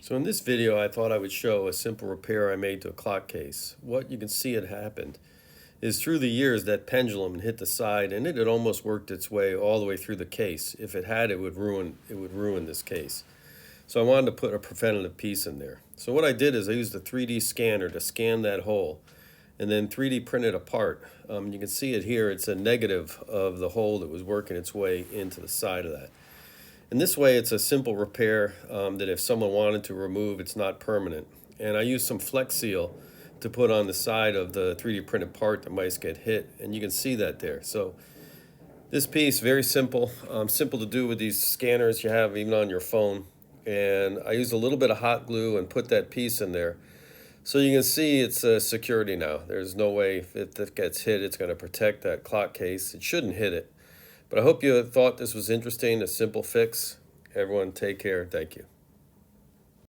So in this video, I thought I would show a simple repair I made to a clock case. What you can see had happened is through the years that pendulum had hit the side and it had almost worked its way all the way through the case. If it had, it would ruin this case. So I wanted to put a preventative piece in there. So what I did is I used a 3D scanner to scan that hole and then 3D printed a part. You can see it here. It's a negative of the hole that was working its way into the side of that. And this way it's a simple repair that if someone wanted to remove, it's not permanent. And I used some Flex Seal to put on the side of the 3D printed part that might get hit, and you can see that there. So this piece, very simple, simple to do with these scanners you have even on your phone. And I used a little bit of hot glue and put that piece in there. So you can see it's security now. There's no way if it gets hit, it's going to protect that clock case. It shouldn't hit it. But I hope you thought this was interesting, a simple fix. Everyone take care. Thank you.